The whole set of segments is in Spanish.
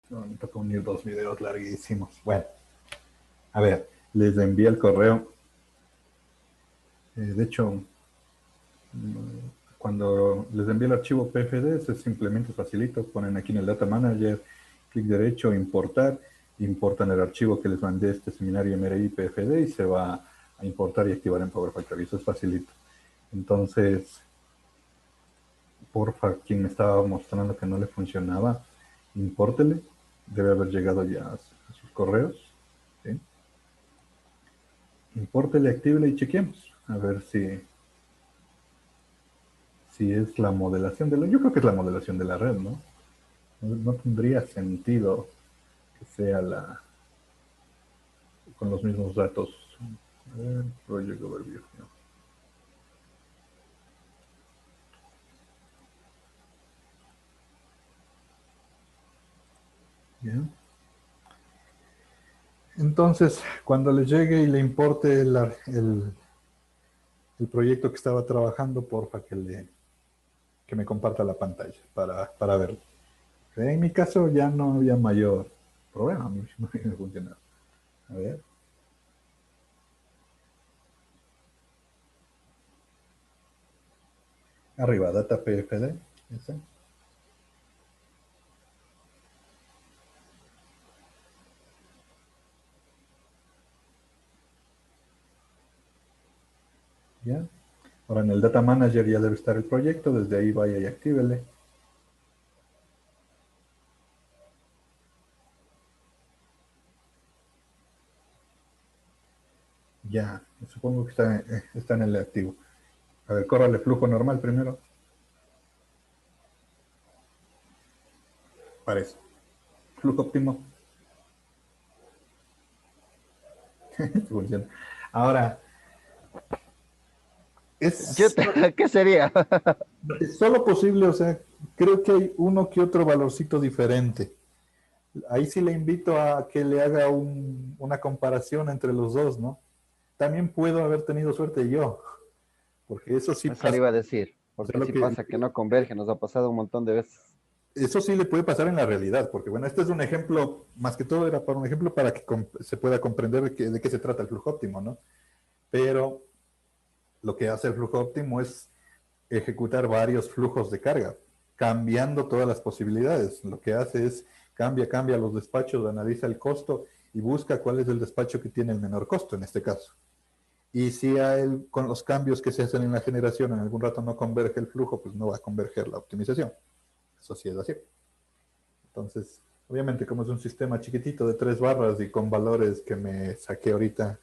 No, me toca unir dos videos larguísimos. Bueno, a ver, les envié el correo. De hecho, cuando les envío el archivo PFD, es simplemente facilito. Ponen aquí en el Data Manager, clic derecho, importar. Importan el archivo que les mandé este seminario MRI PFD y se va a importar y activar en Power Factory. Eso es facilito. Entonces, porfa, quien me estaba mostrando que no le funcionaba, impórtele. Debe haber llegado ya a sus correos. ¿Sí? Impórtele, actívele y chequeemos. A ver si es la modelación de la... Yo creo que es la modelación de la red, ¿no? No tendría sentido que sea con los mismos datos. A ver, Project Overview. No. Bien. Entonces, cuando le llegue y le importe el proyecto que estaba trabajando, porfa que me comparta la pantalla para verlo. En mi caso ya no había mayor problema, a mí me funcionaba. A ver. Arriba, data PFD. ¿Ese? ¿Ya? Ahora en el Data Manager ya debe estar el proyecto, desde ahí vaya y actívele. Ya, supongo que está en el activo. A ver, córrale flujo normal primero. Parece. Flujo óptimo. Funciona. Ahora, es, ¿Qué sería? es solo posible, o sea, creo que hay uno que otro valorcito diferente. Ahí sí le invito a que le haga una comparación entre los dos, ¿no? También puedo haber tenido suerte yo, porque eso sí Eso le pasa. iba a decir, O sea, porque si pasa que no converge, nos ha pasado un montón de veces. eso sí le puede pasar en la realidad, porque bueno, este es un ejemplo, más que todo era para un ejemplo para que se pueda comprender de qué se trata el flujo óptimo, ¿no? Pero lo que hace el flujo óptimo es ejecutar varios flujos de carga, cambiando todas las posibilidades. Lo que hace es cambia los despachos, analiza el costo y busca cuál es el despacho que tiene el menor costo en este caso. Y si con los cambios que se hacen en la generación en algún rato no converge el flujo, pues no va a converger la optimización. Eso sí es así. Entonces, obviamente como es un sistema chiquitito de 3 barras y con valores que me saqué ahorita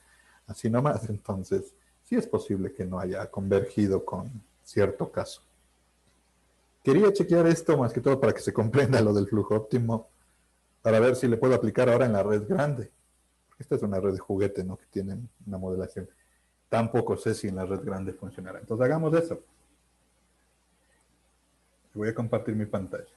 así nomás, entonces sí es posible que no haya convergido con cierto caso. Quería chequear esto más que todo para que se comprenda lo del flujo óptimo, para ver si le puedo aplicar ahora en la red grande. Esta es una red de juguete, ¿no? Que tiene una modelación. Tampoco sé si en la red grande funcionará. Entonces hagamos eso. Voy a compartir mi pantalla.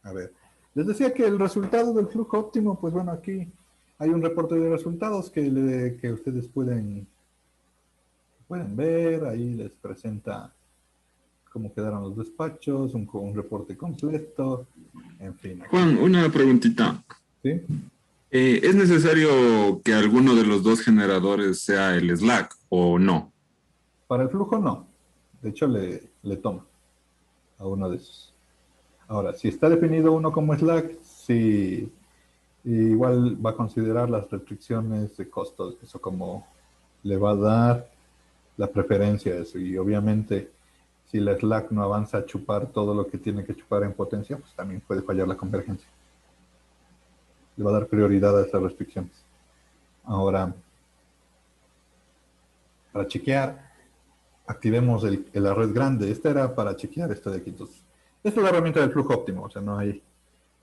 A ver. Les decía que el resultado del flujo óptimo, pues bueno, aquí hay un reporte de resultados que ustedes pueden ver. Ahí les presenta cómo quedaron los despachos, un reporte completo, en fin. Aquí. Juan, una preguntita. ¿Sí? ¿Es necesario que alguno de los dos generadores sea el Slack o no? Para el flujo no. De hecho, le toma a uno de esos. Ahora, si está definido uno como Slack, sí, igual va a considerar las restricciones de costos, eso como le va a dar la preferencia a eso. Y obviamente, si la Slack no avanza a chupar todo lo que tiene que chupar en potencia, pues también puede fallar la convergencia. Le va a dar prioridad a esas restricciones. Ahora, para chequear, activemos la red grande. Esta era para chequear esto de aquí. Entonces, esta es la herramienta del flujo óptimo, o sea, no hay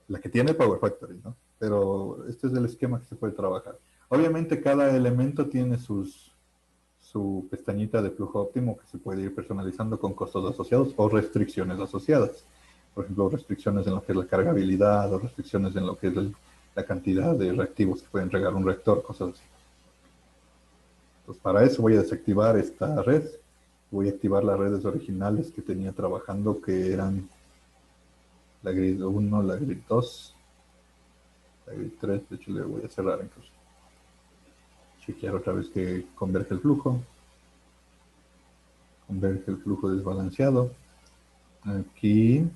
la que tiene Power Factory, ¿no? Pero este es el esquema que se puede trabajar. Obviamente cada elemento tiene su pestañita de flujo óptimo que se puede ir personalizando con costos asociados o restricciones asociadas. Por ejemplo, restricciones en lo que es la cargabilidad o restricciones en lo que es la cantidad de reactivos que puede entregar un reactor, cosas así. Entonces, para eso voy a desactivar esta red. Voy a activar las redes originales que tenía trabajando, que eran la grid 1, la grid 2 Hay 3, de hecho le voy a cerrar incluso. Chequear otra vez que converge el flujo. Converge el flujo desbalanceado. Aquí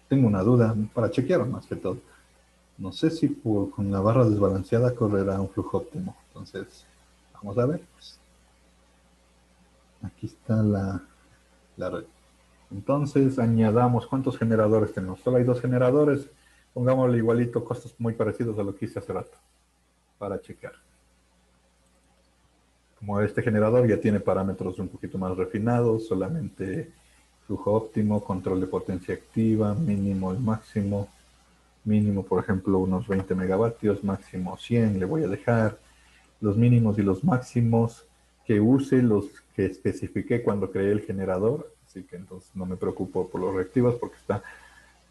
tengo una duda para chequear más que todo. No sé si con la barra desbalanceada correrá un flujo óptimo. Entonces, vamos a ver. Pues. Aquí está la red. Entonces, añadamos cuántos generadores tenemos. Solo hay 2 generadores. Pongámosle igualito costos muy parecidos a lo que hice hace rato para checar. Como este generador ya tiene parámetros un poquito más refinados, solamente flujo óptimo, control de potencia activa, mínimo y máximo. Mínimo, por ejemplo, unos 20 megavatios, máximo 100 le voy a dejar. Los mínimos y los máximos que use, los que especifiqué cuando creé el generador. Así que entonces no me preocupo por los reactivos porque está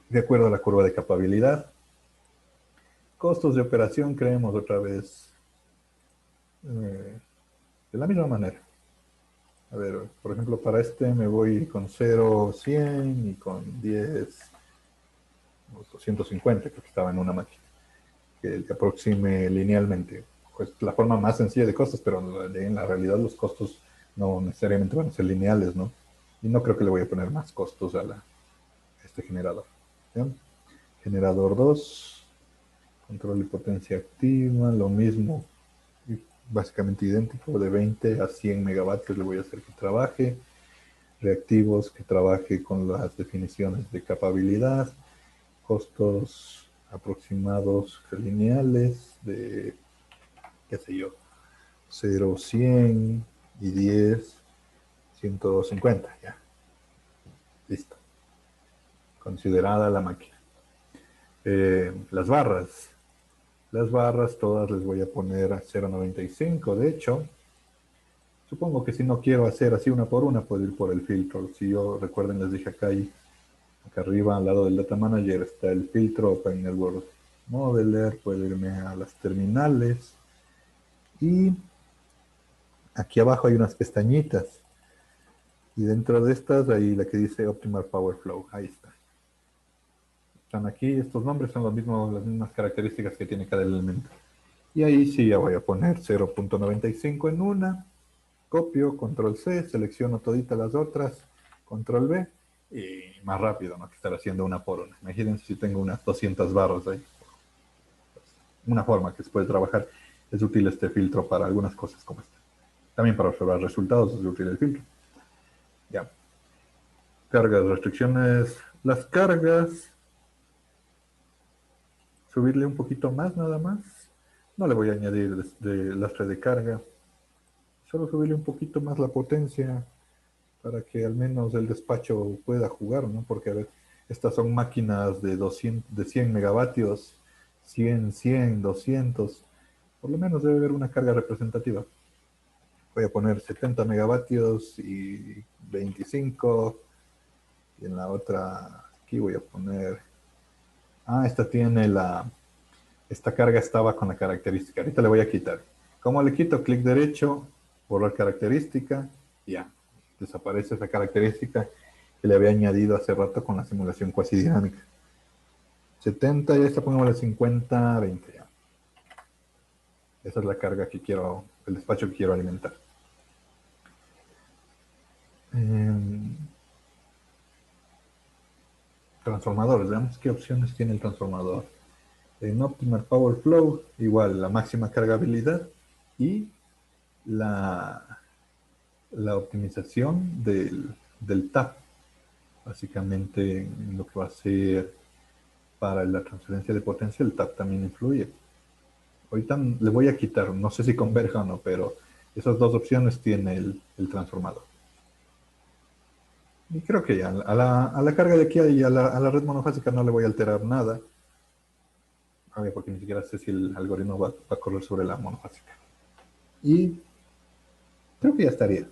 de acuerdo a la curva de capabilidad. Costos de operación creemos otra vez de la misma manera. A ver, por ejemplo, para este me voy con 0, 100 y con 10, 250, creo que estaba en una máquina, que aproxime linealmente. Pues la forma más sencilla de costos, pero en la realidad los costos no necesariamente van a ser lineales, ¿no? Y no creo que le voy a poner más costos a este generador. ¿Bien? Generador 2, control y potencia activa, lo mismo, básicamente idéntico, de 20 a 100 megavatios le voy a hacer que trabaje. Reactivos que trabaje con las definiciones de capabilidad, costos aproximados lineales de, qué sé yo, 0, 100 y 10, 150, ya. Listo. Considerada la máquina. Las barras todas les voy a poner a 0.95, de hecho. Supongo que si no quiero hacer así una por una, puedo ir por el filtro. Si yo, recuerden, les dije acá arriba, al lado del Data Manager, está el filtro Open Network Modeler. Puedo irme a las terminales. Y aquí abajo hay unas pestañitas. Y dentro de estas, ahí la que dice Optimal Power Flow. Ahí está. Están aquí, estos nombres son los mismos, las mismas características que tiene cada elemento. Y ahí sí ya voy a poner 0.95 en una. Copio, control C, selecciono toditas las otras, control V, y más rápido, no que estar haciendo una por una. Imagínense si tengo unas 200 barras ahí. Una forma que se puede trabajar es útil este filtro para algunas cosas como esta. También para observar resultados es útil el filtro. Ya. Cargas, restricciones. Las cargas, subirle un poquito más nada más. No le voy a añadir de lastre de carga. Solo subirle un poquito más la potencia para que al menos el despacho pueda jugar, ¿no? Porque, a ver, estas son máquinas de 200, de 100 megavatios, 100, 100, 200. Por lo menos debe haber una carga representativa. Voy a poner 70 megavatios y 25. Y en la otra, aquí voy a poner... esta tiene esta carga estaba con la característica. Ahorita le voy a quitar. ¿Cómo le quito? Clic derecho, borrar característica, ya. Desaparece esa característica que le había añadido hace rato con la simulación cuasi dinámica. 70 y esta pongámosle 50, 20 ya. Esa es la carga que quiero, el despacho que quiero alimentar. Transformadores, veamos qué opciones tiene el transformador. En Optimal Power Flow, igual la máxima cargabilidad y la optimización del TAP. Básicamente lo que va a hacer para la transferencia de potencia, el TAP también influye. Ahorita le voy a quitar, no sé si converja o no, pero esas dos opciones tiene el transformador. Y creo que ya, a la carga de aquí y a la red monofásica no le voy a alterar nada. Porque ni siquiera sé si el algoritmo va a correr sobre la monofásica. Y creo que ya estaría.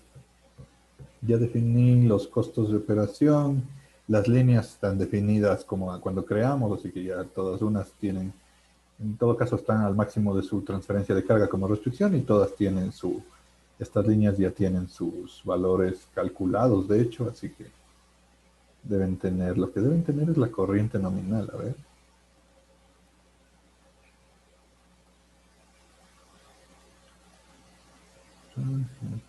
Ya definí los costos de operación, las líneas están definidas como cuando creamos, así que ya todas unas tienen, en todo caso están al máximo de su transferencia de carga como restricción y todas tienen estas líneas ya tienen sus valores calculados, de hecho, así que deben tener, lo que deben tener es la corriente nominal, a ver.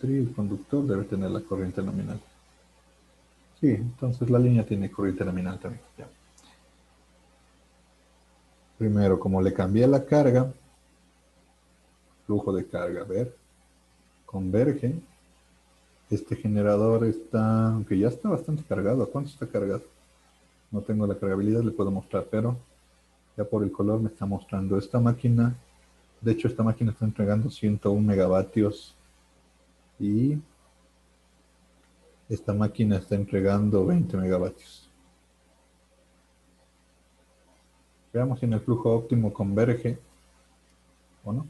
matriz, el conductor debe tener la corriente nominal. Sí, entonces la línea tiene corriente nominal también. Ya. Primero, como le cambié la carga, flujo de carga, a ver, converge. Este generador está, aunque ya está bastante cargado. ¿A cuánto está cargado? No tengo la cargabilidad, le puedo mostrar, pero ya por el color me está mostrando esta máquina. De hecho, esta máquina está entregando 101 megavatios y esta máquina está entregando 20 megavatios. Veamos si en el flujo óptimo converge o no.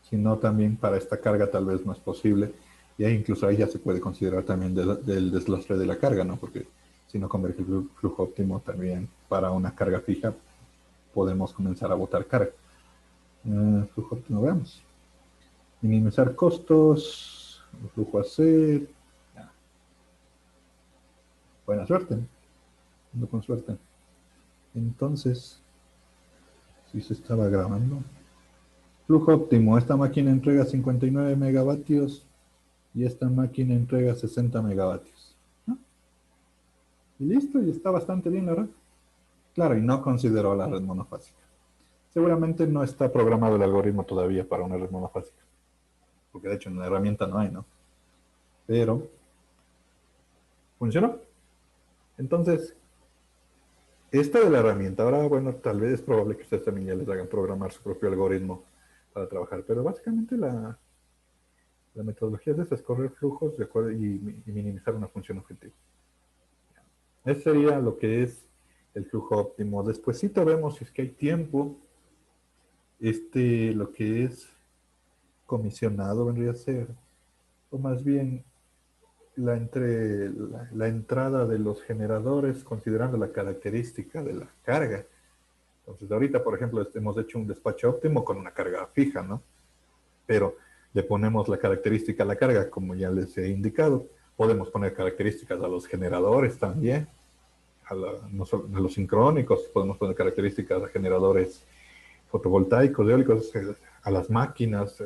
Si no, también para esta carga tal vez no es posible. Y ahí incluso ahí ya se puede considerar también del deslastre de la carga, ¿no? Porque si no converge el flujo óptimo también para una carga fija, podemos comenzar a botar carga. Flujo óptimo, veamos. Minimizar costos, el flujo a hacer. Buena suerte. Ando con suerte. Entonces, si se estaba grabando. Flujo óptimo. Esta máquina entrega 59 megavatios y esta máquina entrega 60 megavatios. ¿No? Y listo, y está bastante bien la red. Claro, y no consideró la red monofásica. Seguramente no está programado el algoritmo todavía para una red monofásica. Porque de hecho en la herramienta no hay, ¿no? Pero, ¿funcionó? Entonces, esta de la herramienta, ahora, bueno, tal vez es probable que ustedes también ya les hagan programar su propio algoritmo para trabajar, pero básicamente la metodología es esa, es correr flujos de acuerdo y minimizar una función objetivo. Ese sería lo que es el flujo óptimo. Despuésito vemos si es que hay tiempo, lo que es comisionado vendría a ser, o más bien la entrada de los generadores considerando la característica de la carga. Entonces ahorita, por ejemplo, hemos hecho un despacho óptimo con una carga fija, ¿no? Pero le ponemos la característica a la carga, como ya les he indicado. Podemos poner características a los generadores también, a los sincrónicos, podemos poner características a generadores fotovoltaicos, eólicos, a las máquinas,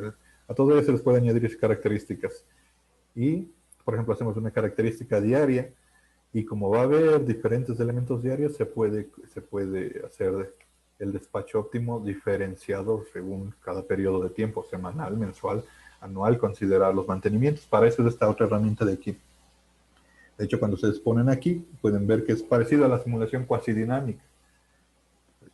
a todo eso se les puede añadir características. Y, por ejemplo, hacemos una característica diaria y como va a haber diferentes elementos diarios, se puede hacer el despacho óptimo diferenciado según cada periodo de tiempo, semanal, mensual, anual, considerar los mantenimientos. Para eso es esta otra herramienta de aquí. De hecho, cuando ustedes ponen aquí, pueden ver que es parecido a la simulación cuasi dinámica.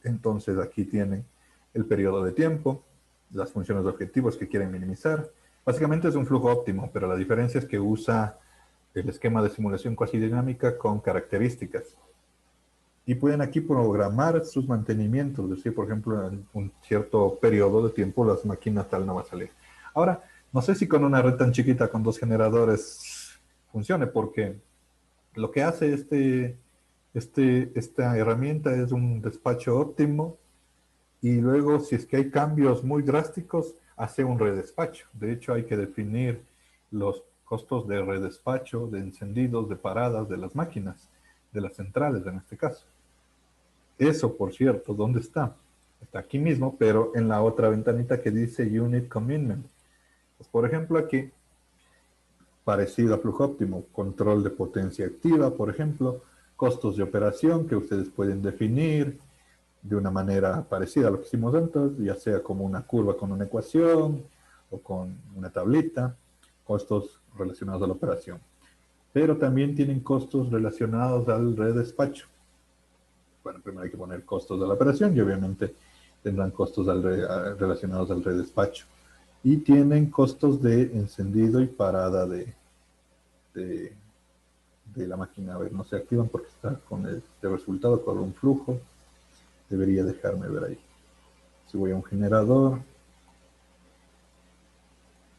Entonces, aquí tienen el periodo de tiempo, las funciones de objetivos que quieren minimizar. Básicamente es un flujo óptimo, pero la diferencia es que usa el esquema de simulación cuasi dinámica con características. Y pueden aquí programar sus mantenimientos, es decir, por ejemplo, en un cierto periodo de tiempo las máquinas tal no va a salir. Ahora, no sé si con una red tan chiquita con 2 generadores funcione, porque lo que hace esta herramienta es un despacho óptimo y luego si es que hay cambios muy drásticos, hace un redespacho. De hecho, hay que definir los costos de redespacho, de encendidos, de paradas de las máquinas, de las centrales en este caso. Eso, por cierto, ¿dónde está? Está aquí mismo, pero en la otra ventanita que dice Unit Commitment. Pues, por ejemplo, aquí, parecido a flujo óptimo, control de potencia activa, por ejemplo, costos de operación que ustedes pueden definir de una manera parecida a lo que hicimos antes, ya sea como una curva con una ecuación o con una tablita, costos relacionados a la operación. Pero también tienen costos relacionados al redespacho. Bueno, primero hay que poner costos de la operación y obviamente tendrán costos relacionados al redespacho. Y tienen costos de encendido y parada de la máquina. A ver, no se activan porque está con este resultado, con un flujo. Debería dejarme ver ahí. Si voy a un generador,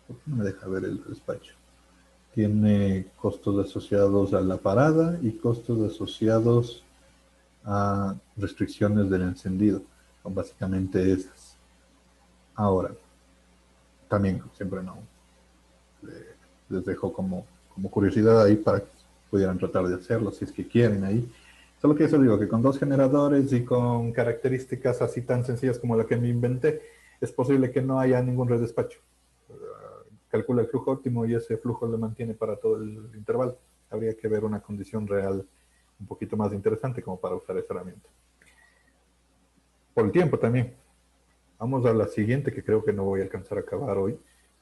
¿por qué no me deja ver el despacho? Tiene costos asociados a la parada y costos asociados a restricciones del encendido. Son básicamente esas. Ahora, también siempre no les dejo como curiosidad ahí para que pudieran tratar de hacerlo si es que quieren ahí. Solo que eso digo, que con 2 generadores y con características así tan sencillas como la que me inventé, es posible que no haya ningún redespacho. calcula el flujo óptimo y ese flujo lo mantiene para todo el intervalo. Habría que ver una condición real un poquito más interesante como para usar esa herramienta. Por el tiempo también. Vamos a la siguiente, que creo que no voy a alcanzar a acabar hoy,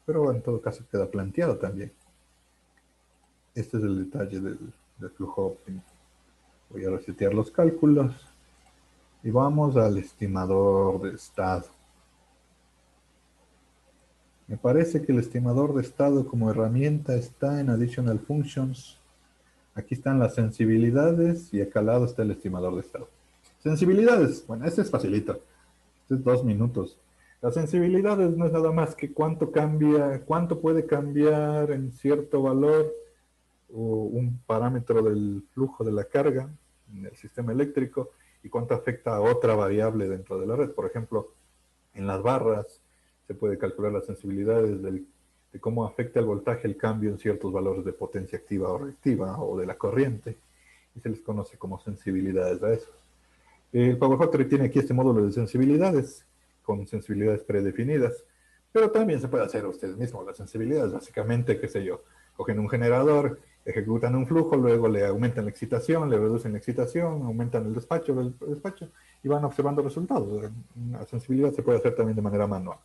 pero en todo caso queda planteado también. Este es el detalle del flujo óptimo. Voy a resetear los cálculos y vamos al estimador de estado. Me parece que el estimador de estado como herramienta está en Additional Functions. Aquí están las sensibilidades y acá al lado está el estimador de estado. Sensibilidades, bueno, este es facilito. Este es 2 minutos. Las sensibilidades no es nada más que cuánto cambia, cuánto puede cambiar en cierto valor o un parámetro del flujo de la carga en el sistema eléctrico y cuánto afecta a otra variable dentro de la red. Por ejemplo, en las barras se puede calcular las sensibilidades de cómo afecta el voltaje el cambio en ciertos valores de potencia activa o reactiva o de la corriente, y se les conoce como sensibilidades a eso. El Power Factory tiene aquí este módulo de sensibilidades con sensibilidades predefinidas, pero también se puede hacer ustedes mismos las sensibilidades. Básicamente, qué sé yo, cogen un generador, ejecutan un flujo, luego le aumentan la excitación, le reducen la excitación, aumentan el despacho y van observando resultados. La sensibilidad se puede hacer también de manera manual.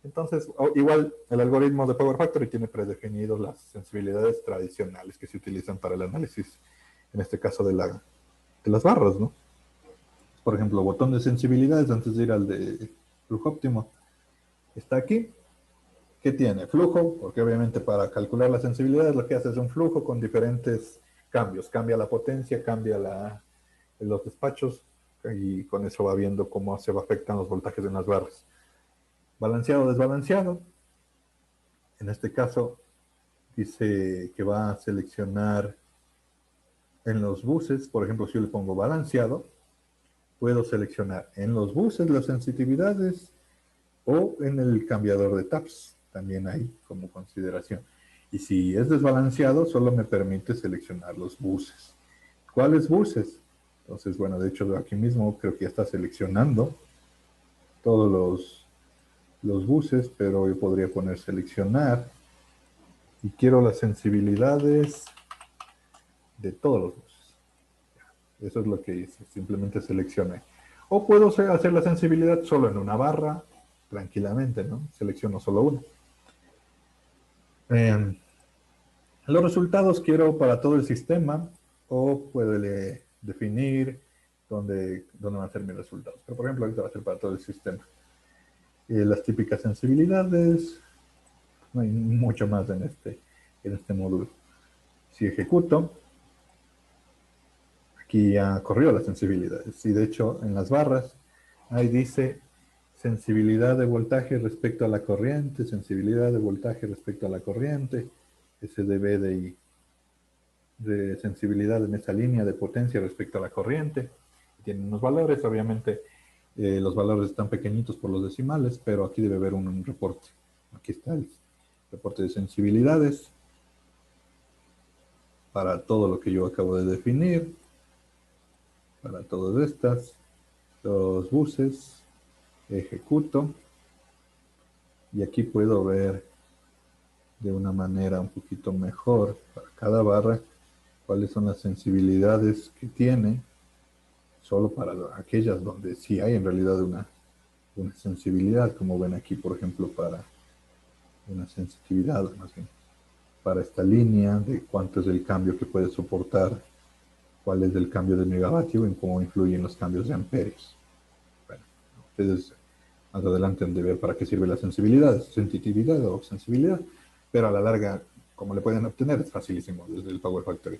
Entonces, igual el algoritmo de Power Factory tiene predefinidos las sensibilidades tradicionales que se utilizan para el análisis, en este caso de las barras, ¿no? Por ejemplo, botón de sensibilidades, antes de ir al de flujo óptimo, está aquí. ¿Qué tiene? Flujo, porque obviamente para calcular la sensibilidad lo que hace es un flujo con diferentes cambios. Cambia la potencia, cambia los despachos, y con eso va viendo cómo se afectan los voltajes en las barras. Balanceado, desbalanceado. En este caso, dice que va a seleccionar en los buses. Por ejemplo, si yo le pongo balanceado, puedo seleccionar en los buses las sensitividades o en el cambiador de taps, también hay como consideración. Y si es desbalanceado, solo me permite seleccionar los buses. ¿Cuáles buses? Entonces, bueno, de hecho aquí mismo creo que ya está seleccionando todos los buses, pero yo podría poner seleccionar y quiero las sensibilidades de todos los buses. Eso es lo que hice, simplemente seleccioné. O puedo hacer la sensibilidad solo en una barra, tranquilamente, ¿no? Selecciono solo una. Los resultados quiero para todo el sistema, o puedo definir dónde van a ser mis resultados. Pero por ejemplo, ahorita va a ser para todo el sistema. Las típicas sensibilidades, no hay mucho más en este módulo. Si ejecuto, aquí ya corrió las sensibilidades. Y de hecho, en las barras, ahí dice sensibilidad de voltaje respecto a la corriente, sensibilidad de voltaje respecto a la corriente, SdB de sensibilidad en esa línea de potencia respecto a la corriente. Tienen unos valores, obviamente los valores están pequeñitos por los decimales, pero aquí debe haber un reporte. Aquí está el reporte de sensibilidades para todo lo que yo acabo de definir, para todas estas, los buses, ejecuto, y aquí puedo ver de una manera un poquito mejor para cada barra cuáles son las sensibilidades que tiene, solo para aquellas donde sí hay en realidad una sensibilidad, como ven aquí, por ejemplo, para una sensitividad, más bien, para esta línea de cuánto es el cambio que puede soportar, cuál es el cambio de megavatio y cómo influyen los cambios de amperios. Bueno, ustedes más adelante han de ver para qué sirve la sensibilidad, sensitividad o sensibilidad, pero a la larga, como le pueden obtener, es facilísimo desde el Power Factory.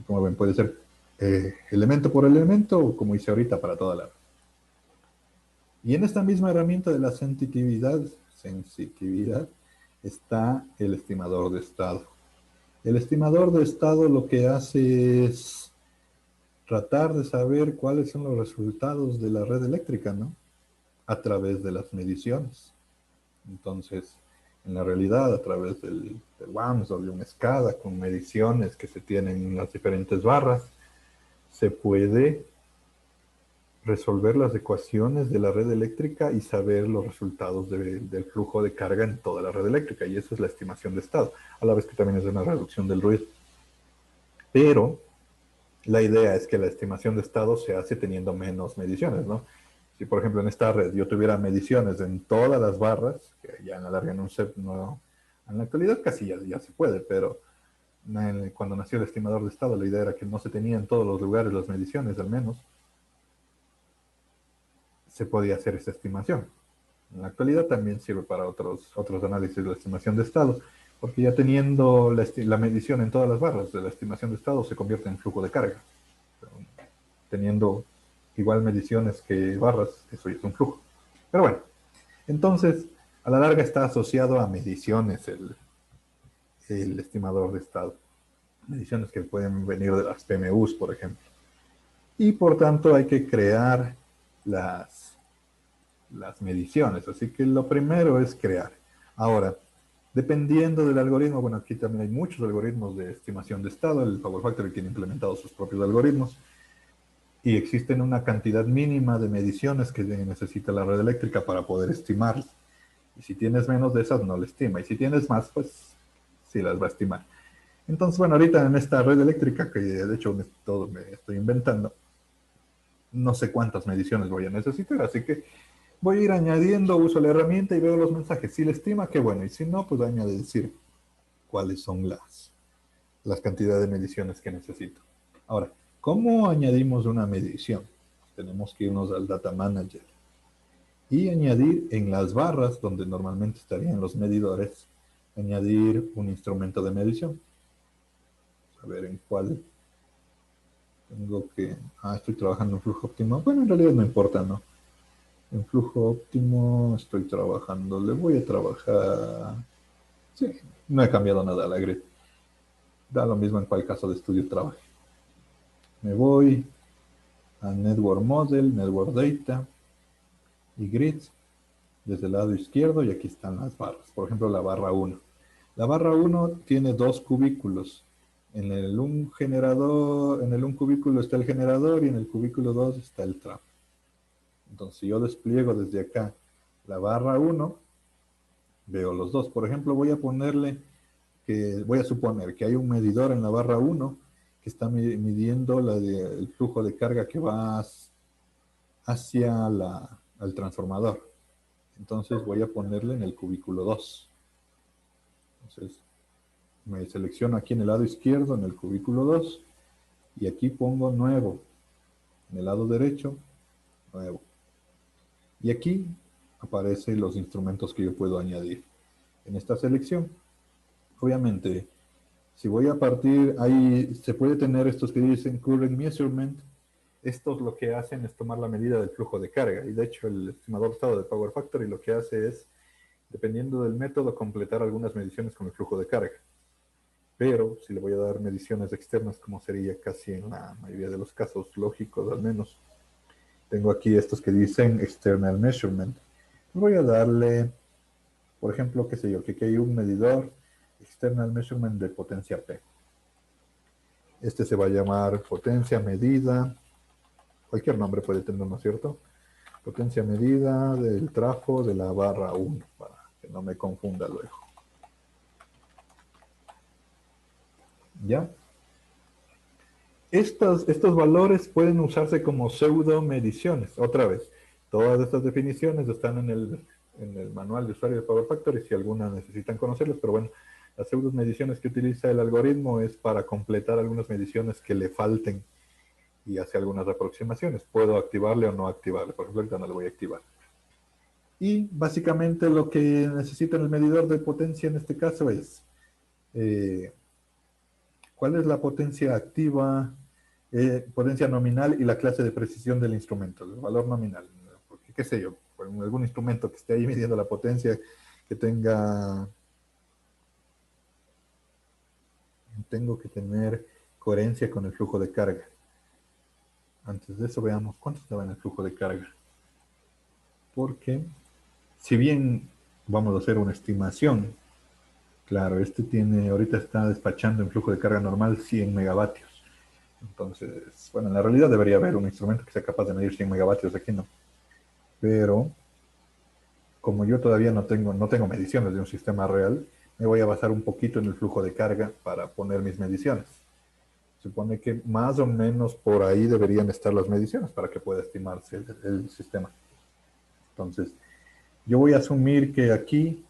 Como ven, puede ser elemento por elemento o como hice ahorita para toda la... Y en esta misma herramienta de la sensitividad está el estimador de estado. El estimador de estado lo que hace es tratar de saber cuáles son los resultados de la red eléctrica, ¿no? A través de las mediciones. Entonces, en la realidad, a través del WAMS o de una SCADA con mediciones que se tienen en las diferentes barras, se puede resolver las ecuaciones de la red eléctrica y saber los resultados del flujo de carga en toda la red eléctrica. Y eso es la estimación de estado, a la vez que también es una reducción del ruido. Pero la idea es que la estimación de estado se hace teniendo menos mediciones, ¿no? Si, por ejemplo, en esta red yo tuviera mediciones en todas las barras, que ya en la larga no, en la actualidad casi ya se puede, pero cuando nació el estimador de estado, la idea era que no se tenía en todos los lugares las mediciones, al menos, se podía hacer esa estimación. En la actualidad también sirve para otros análisis de la estimación de estado, porque ya teniendo la medición en todas las barras de la estimación de estado se convierte en flujo de carga. Teniendo igual mediciones que barras, eso ya es un flujo. Pero bueno, entonces, a la larga está asociado a mediciones el estimador de estado. Mediciones que pueden venir de las PMUs, por ejemplo. Y por tanto hay que crear las mediciones. Así que lo primero es crear. Ahora, dependiendo del algoritmo, bueno, aquí también hay muchos algoritmos de estimación de estado. El Power Factory tiene implementados sus propios algoritmos. Y existen una cantidad mínima de mediciones que necesita la red eléctrica para poder estimar. Y si tienes menos de esas, no la estima. Y si tienes más, pues sí las va a estimar. Entonces, bueno, ahorita en esta red eléctrica, que de hecho todo me estoy inventando, no sé cuántas mediciones voy a necesitar, así que voy a ir añadiendo, uso la herramienta y veo los mensajes. Si le estima, qué bueno. Y si no, pues voy a decir cuáles son las cantidades de mediciones que necesito. Ahora, ¿cómo añadimos una medición? Tenemos que irnos al Data Manager y añadir en las barras donde normalmente estarían los medidores, añadir un instrumento de medición. A ver en cuál tengo que... estoy trabajando en flujo óptimo. Bueno, en realidad no importa, ¿no? En flujo óptimo estoy trabajando. Le voy a trabajar... Sí, no he cambiado nada a la grid. Da lo mismo en cuál caso de estudio trabaje. Me voy a Network Model, Network Data y Grids desde el lado izquierdo y aquí están las barras. Por ejemplo, la barra 1. La barra 1 tiene dos cubículos. En el un generador, en el un cubículo está el generador y en el cubículo 2 está el tramo. Entonces, si yo despliego desde acá la barra 1, veo los dos. Por ejemplo, voy a suponer que hay un medidor en la barra 1 que está midiendo el flujo de carga que va hacia al transformador. Entonces voy a ponerle en el cubículo 2. Entonces me selecciono aquí en el lado izquierdo, en el cubículo 2, y aquí pongo nuevo. En el lado derecho, nuevo. Y aquí aparecen los instrumentos que yo puedo añadir. En esta selección, obviamente, si voy a partir, ahí se puede tener estos que dicen Current Measurement. Estos lo que hacen es tomar la medida del flujo de carga. Y de hecho, el estimador de estado de Power Factory lo que hace es, dependiendo del método, completar algunas mediciones con el flujo de carga. Pero si le voy a dar mediciones externas, como sería casi en la mayoría de los casos lógicos al menos, tengo aquí estos que dicen External Measurement. Voy a darle, por ejemplo, qué sé yo, que aquí hay un medidor External Measurement de potencia P. Este se va a llamar potencia medida, cualquier nombre puede tener, ¿no es cierto? Potencia medida del trafo de la barra 1, para que no me confunda luego. ¿Ya? Estos valores pueden usarse como pseudo mediciones. Otra vez, todas estas definiciones están en el manual de usuario de Power Factory, si alguna necesitan conocerlas, pero bueno, las pseudo mediciones que utiliza el algoritmo es para completar algunas mediciones que le falten y hace algunas aproximaciones. Puedo activarle o no activarle. Por ejemplo, ahorita no le voy a activar. Y básicamente lo que necesita el medidor de potencia en este caso es ¿cuál es la potencia activa, potencia nominal y la clase de precisión del instrumento? El valor nominal. Porque, qué sé yo, con algún instrumento que esté ahí midiendo la potencia que tengo que tener coherencia con el flujo de carga. Antes de eso veamos cuánto estaba en el flujo de carga. Porque si bien vamos a hacer una estimación, claro, ahorita está despachando en flujo de carga normal 100 megavatios. Entonces, bueno, en la realidad debería haber un instrumento que sea capaz de medir 100 megavatios, aquí no. Pero como yo todavía no tengo mediciones de un sistema real, me voy a basar un poquito en el flujo de carga para poner mis mediciones. Supone que más o menos por ahí deberían estar las mediciones para que pueda estimarse el sistema. Entonces, yo voy a asumir que aquí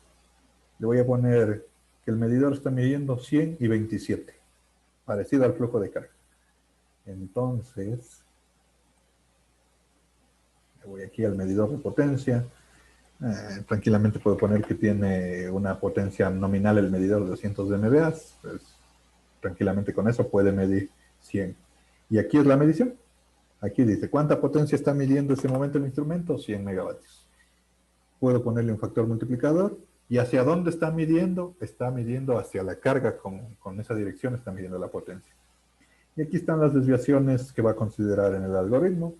le voy a poner que el medidor está midiendo 100 y 27, parecido al flujo de carga. Entonces, me voy aquí al medidor de potencia. Tranquilamente puedo poner que tiene una potencia nominal el medidor de 200 mVA. Pues, tranquilamente con eso puede medir 100. Y aquí es la medición. Aquí dice, ¿cuánta potencia está midiendo en este momento el instrumento? 100 megavatios. Puedo ponerle un factor multiplicador. ¿Y hacia dónde está midiendo? Está midiendo hacia la carga, con esa dirección está midiendo la potencia. Y aquí están las desviaciones que va a considerar en el algoritmo.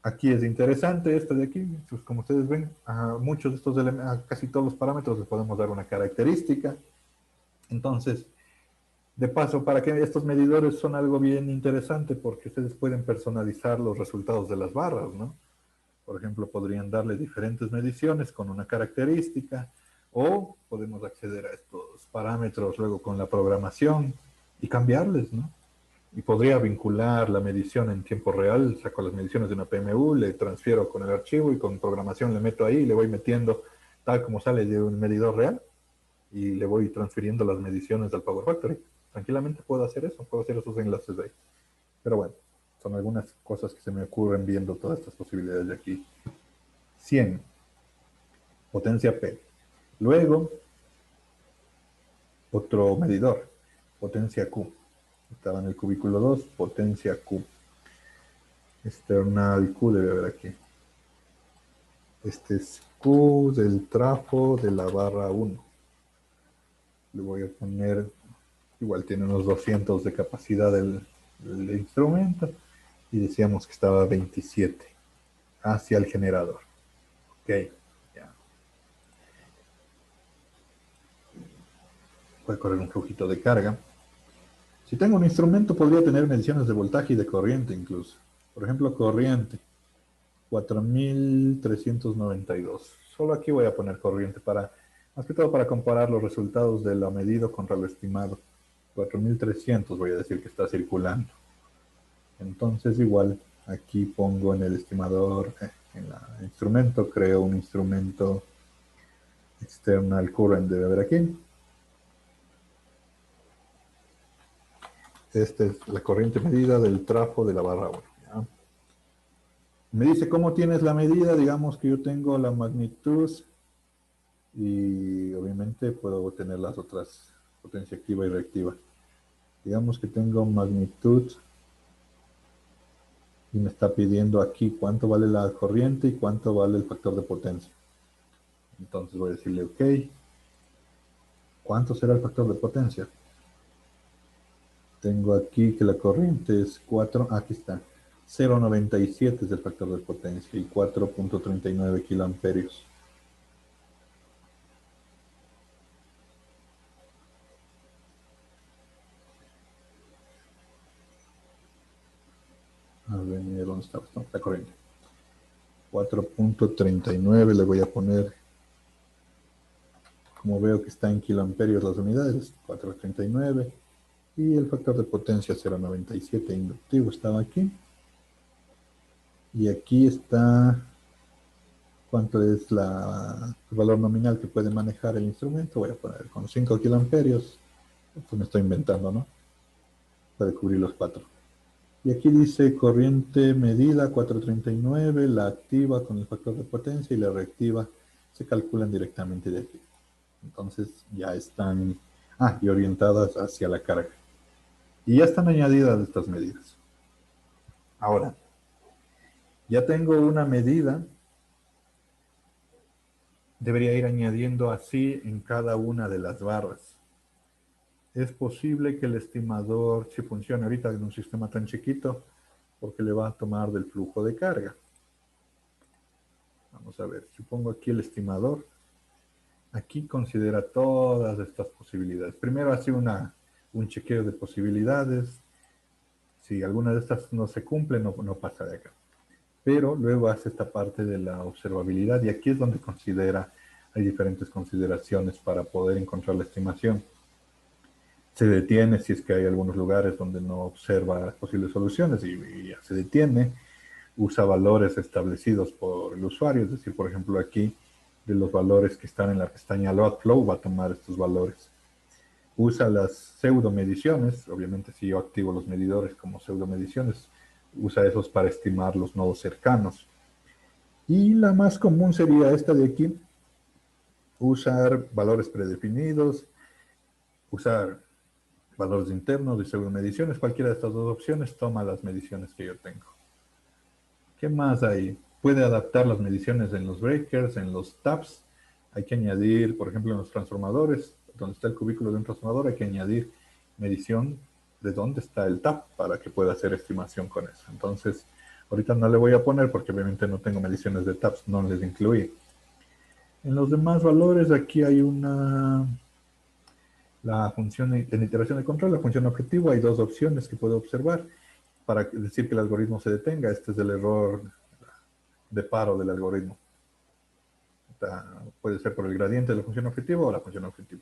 Aquí es interesante esto de aquí, pues como ustedes ven, a muchos de estos elementos, a casi todos los parámetros les podemos dar una característica. Entonces, de paso, para que estos medidores son algo bien interesante, porque ustedes pueden personalizar los resultados de las barras, ¿no? Por ejemplo, podrían darle diferentes mediciones con una característica, o podemos acceder a estos parámetros luego con la programación y cambiarles, ¿no? Y podría vincular la medición en tiempo real, saco las mediciones de una PMU, le transfiero con el archivo y con programación le meto ahí, y le voy metiendo tal como sale de un medidor real y le voy transfiriendo las mediciones del Power Factory. Tranquilamente puedo hacer eso, puedo hacer esos enlaces de ahí. Pero bueno, son algunas cosas que se me ocurren viendo todas estas posibilidades de aquí. 100, potencia P. Luego, otro medidor, potencia Q. Estaba en el cubículo 2, potencia Q. External Q debe haber aquí. Este es Q del trafo de la barra 1. Le voy a poner, igual tiene unos 200 de capacidad del instrumento. Y decíamos que estaba 27 hacia el generador. Ok, ya. Voy a correr un flujito de carga. Si tengo un instrumento, podría tener mediciones de voltaje y de corriente incluso. Por ejemplo, corriente, 4392. Solo aquí voy a poner corriente más que todo para comparar los resultados de lo medido contra lo estimado. 4300 voy a decir que está circulando. Entonces igual aquí pongo en el estimador, en el instrumento, creo un instrumento external current, debe haber aquí. Esta es la corriente medida del trafo de la barra 1. ¿Ya? Me dice, ¿cómo tienes la medida? Digamos que yo tengo la magnitud y obviamente puedo tener las otras, potencia activa y reactiva. Digamos que tengo magnitud y me está pidiendo aquí cuánto vale la corriente y cuánto vale el factor de potencia. Entonces voy a decirle, ok, ¿cuánto será el factor de potencia? Tengo aquí que la corriente es 4, aquí está, 0,97 es el factor de potencia y 4.39 kiloamperios. A ver, ¿dónde está? La corriente. 4.39 le voy a poner, como veo que está en kiloamperios las unidades, 4.39, y el factor de potencia 0,97 inductivo estaba aquí. Y aquí está cuánto es el valor nominal que puede manejar el instrumento. Voy a poner con 5 kiloamperios. Pues me estoy inventando, ¿no? Puede cubrir los 4. Y aquí dice corriente medida 439, la activa con el factor de potencia y la reactiva se calculan directamente de aquí. Entonces ya están, y orientadas hacia la carga. Y ya están añadidas estas medidas. Ahora, ya tengo una medida, debería ir añadiendo así en cada una de las barras. Es posible que el estimador, si funcione ahorita en un sistema tan chiquito, porque le va a tomar del flujo de carga. Vamos a ver, si pongo aquí el estimador, aquí considera todas estas posibilidades. Primero hace un chequeo de posibilidades, Si alguna de estas no se cumple, no pasa de acá. Pero luego hace esta parte de la observabilidad y aquí es donde hay diferentes consideraciones para poder encontrar la estimación. Se detiene si es que hay algunos lugares donde no observa posibles soluciones y ya se detiene. Usa valores establecidos por el usuario, es decir, por ejemplo aquí, de los valores que están en la pestaña Loadflow, va a tomar estos valores. Usa las pseudomediciones, obviamente si yo activo los medidores como pseudomediciones, usa esos para estimar los nodos cercanos. Y la más común sería esta de aquí, usar valores predefinidos, usar valores internos de pseudomediciones. Cualquiera de estas dos opciones toma las mediciones que yo tengo. ¿Qué más hay? Puede adaptar las mediciones en los breakers, en los taps. Hay que añadir, por ejemplo, en los transformadores, donde está el cubículo de un transformador, hay que añadir medición de dónde está el tap para que pueda hacer estimación con eso. Entonces, ahorita no le voy a poner porque obviamente no tengo mediciones de taps, no les incluí. En los demás valores, aquí hay la función en iteración de control, la función objetivo, hay dos opciones que puedo observar para decir que el algoritmo se detenga. Este es el error de paro del algoritmo. Puede ser por el gradiente de la función objetivo o la función objetivo.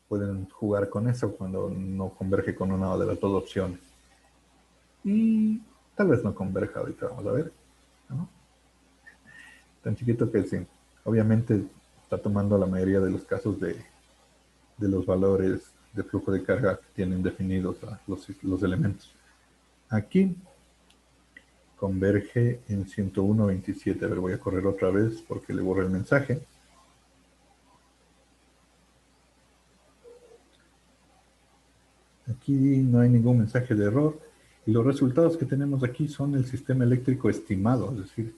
Pueden jugar con eso cuando no converge con una de las dos opciones. Y tal vez no converja ahorita, vamos a ver. ¿No? Tan chiquito que sí. Obviamente está tomando la mayoría de los casos de los valores de flujo de carga que tienen definidos los elementos. Aquí converge en 101.27. A ver, voy a correr otra vez porque le borré el mensaje. Aquí no hay ningún mensaje de error. Y los resultados que tenemos aquí son el sistema eléctrico estimado. Es decir,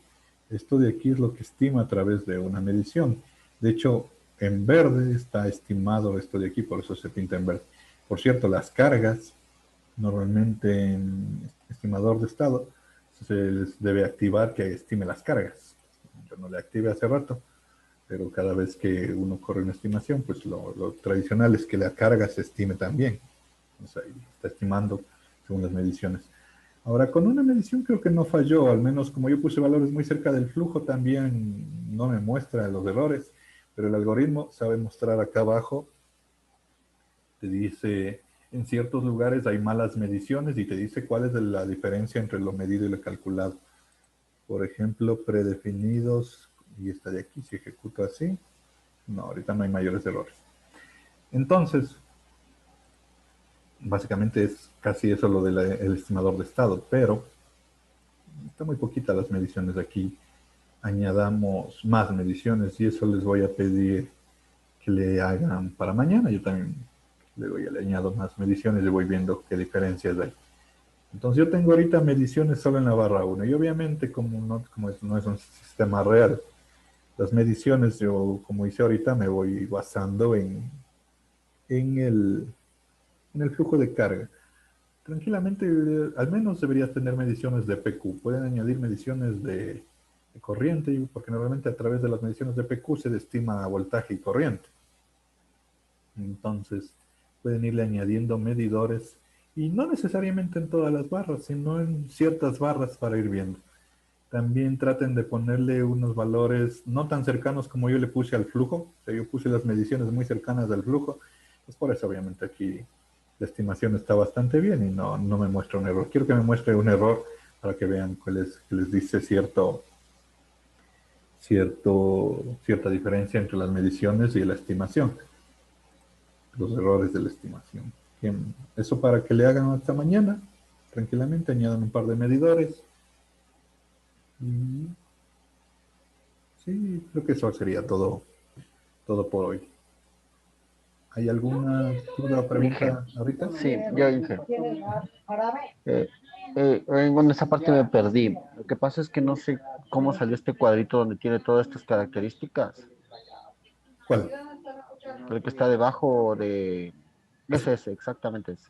esto de aquí es lo que estima a través de una medición. De hecho, en verde está estimado esto de aquí, por eso se pinta en verde. Por cierto, las cargas, normalmente en estimador de estado, se les debe activar que estime las cargas. Yo no le active hace rato, pero cada vez que uno corre una estimación, pues lo tradicional es que la carga se estime también. O sea, está estimando según las mediciones. Ahora, con una medición creo que no falló, al menos como yo puse valores muy cerca del flujo, también no me muestra los errores, pero el algoritmo sabe mostrar acá abajo, te dice, en ciertos lugares hay malas mediciones y te dice cuál es la diferencia entre lo medido y lo calculado. Por ejemplo, predefinidos, y esta de aquí, si ejecuto así, no, ahorita no hay mayores errores. Entonces, básicamente es casi eso lo del estimador de estado, pero está muy poquita las mediciones aquí. Añadamos más mediciones y eso les voy a pedir que le hagan para mañana. Yo también le añado más mediciones y voy viendo qué diferencias hay. Entonces yo tengo ahorita mediciones solo en la barra 1 y obviamente como no es un sistema real, las mediciones yo como hice ahorita me voy basando en el flujo de carga. Tranquilamente, al menos deberías tener mediciones de PQ. Pueden añadir mediciones de corriente, porque normalmente a través de las mediciones de PQ se estima voltaje y corriente. Entonces, pueden irle añadiendo medidores, y no necesariamente en todas las barras, sino en ciertas barras para ir viendo. También traten de ponerle unos valores no tan cercanos como yo le puse al flujo. O sea, yo puse las mediciones muy cercanas al flujo. Pues por eso, obviamente, aquí la estimación está bastante bien y no me muestra un error. Quiero que me muestre un error para que vean que les dice cierta diferencia entre las mediciones y la estimación. Los errores de la estimación. Bien, eso para que le hagan hasta mañana. Tranquilamente, añadan un par de medidores. Y sí, creo que eso sería todo por hoy. ¿Hay alguna duda o pregunta ahorita? Sí, yo dije. Bueno, esa parte me perdí. Lo que pasa es que no sé cómo salió este cuadrito donde tiene todas estas características. ¿Cuál? El que está debajo de... Ese. Ese, exactamente ese.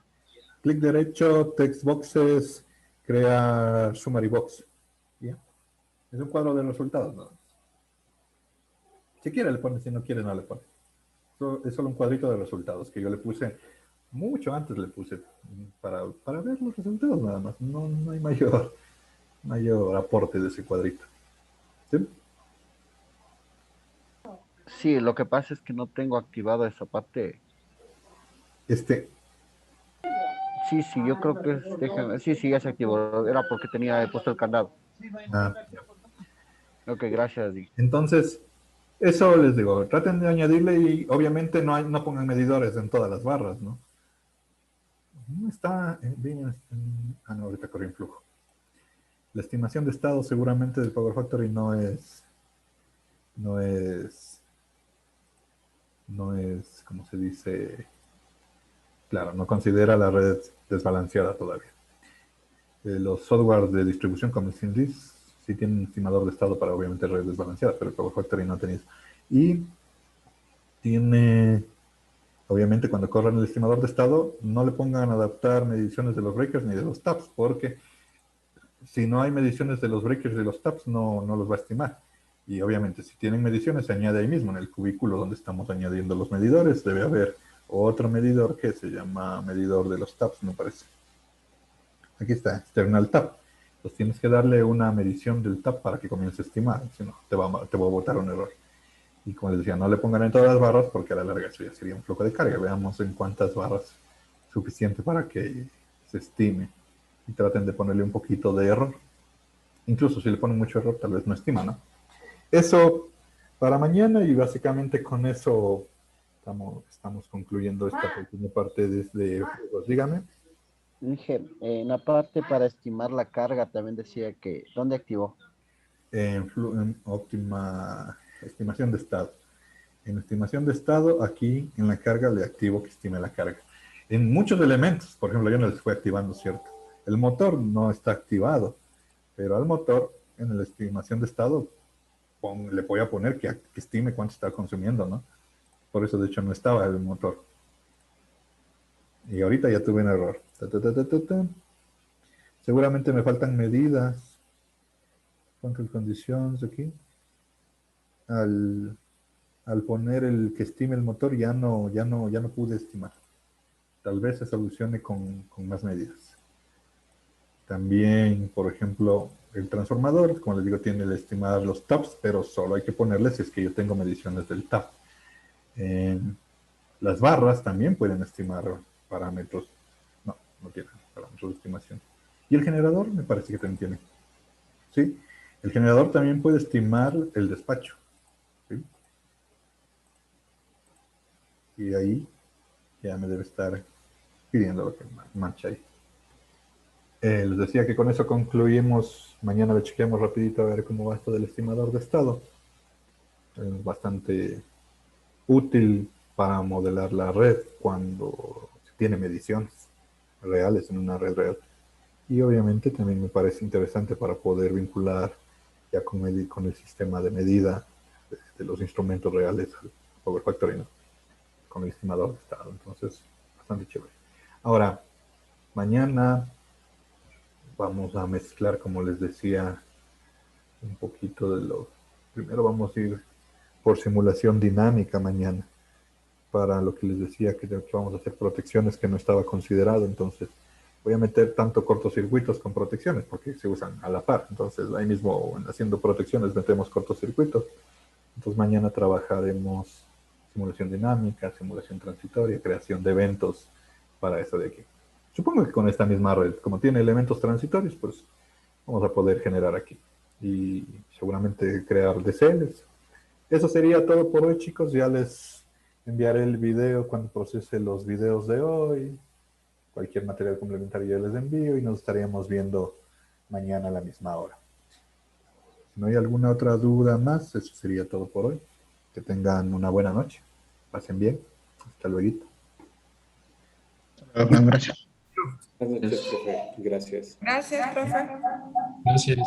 Clic derecho, text boxes, crea summary box. ¿Ya? Es un cuadro de resultados, ¿no? Si quiere le pone, si no quiere no le pone. Es solo un cuadrito de resultados que yo le puse mucho antes le puse para ver los resultados nada más. No, no hay mayor aporte de ese cuadrito. ¿Sí? Sí, lo que pasa es que no tengo activado esa parte. Este, Sí, sí, yo creo que déjame, sí, sí, ya se activó. Era porque tenía puesto el candado. ah, Ok, gracias. entonces, eso les digo, traten de añadirle y obviamente no pongan medidores en todas las barras, ¿no? No está bien, no, ahorita corrió en flujo. La estimación de estado seguramente del Power Factory no es, como se dice, claro, no considera la red desbalanceada todavía. Los software de distribución como SymList sí tienen un estimador de estado para obviamente redes desbalanceadas, pero el Power Factory no tenía eso. Y tiene, obviamente cuando corran el estimador de estado, no le pongan a adaptar mediciones de los breakers ni de los taps, porque si no hay mediciones de los breakers y de los taps, no los va a estimar. Y obviamente, si tienen mediciones, se añade ahí mismo, en el cubículo donde estamos añadiendo los medidores, debe haber otro medidor que se llama medidor de los taps, me parece. Aquí está, external tap. Pues tienes que darle una medición del tap para que comience a estimar, si no, te va a botar un error. Y como les decía, no le pongan en todas las barras porque a la larga eso ya sería un flujo de carga. Veamos en cuántas barras es suficiente para que se estime. Y traten de ponerle un poquito de error. Incluso si le ponen mucho error, tal vez no estima, ¿no? Eso para mañana y básicamente con eso estamos concluyendo esta pequeña parte desde juegos. Dígame. Dije, en la parte para estimar la carga también decía que, ¿dónde activó? En óptima estimación de estado. En estimación de estado, aquí en la carga le activo que estime la carga. En muchos elementos, por ejemplo, yo no les fui activando, ¿cierto? El motor no está activado, pero al motor, en la estimación de estado, le voy a poner que estime cuánto está consumiendo, ¿no? Por eso, de hecho, no estaba el motor. Y ahorita ya tuve un error. Seguramente me faltan medidas. Control conditions aquí. Al poner el que estime el motor ya no pude estimar. Tal vez se solucione con más medidas. También, por ejemplo, el transformador, como les digo, tiene el estimar los taps, pero solo hay que ponerle si es que yo tengo mediciones del tap. Las barras también pueden estimar parámetros. No tienen parámetros de estimación. Y el generador me parece que también tiene. ¿Sí? El generador también puede estimar el despacho. ¿Sí? Y ahí ya me debe estar pidiendo lo que marcha ahí. Les decía que con eso concluimos. Mañana le chequeamos rapidito a ver cómo va esto del estimador de estado. Es bastante útil para modelar la red cuando se tiene mediciones reales en una red real. Y obviamente también me parece interesante para poder vincular ya con el sistema de medida de los instrumentos reales al Power Factory, ¿no? Con el estimador de estado. Entonces, bastante chévere. Ahora, mañana vamos a mezclar, como les decía, un poquito de lo... Primero vamos a ir por simulación dinámica mañana, para lo que les decía que vamos a hacer protecciones que no estaba considerado. Entonces, voy a meter tanto cortocircuitos con protecciones, porque se usan a la par. Entonces, ahí mismo, haciendo protecciones, metemos cortocircuitos. Entonces, mañana trabajaremos simulación dinámica, simulación transitoria, creación de eventos para eso de aquí. Supongo que con esta misma red, como tiene elementos transitorios, pues vamos a poder generar aquí. Y seguramente crear DCLs. Eso sería todo por hoy, chicos. Ya les enviaré el video cuando procese los videos de hoy. Cualquier material complementario ya les envío y nos estaríamos viendo mañana a la misma hora. Si no hay alguna otra duda más, eso sería todo por hoy. Que tengan una buena noche. Pasen bien. Hasta luego. Gracias. Buenas noches, profe. Gracias. Gracias, profe. Gracias.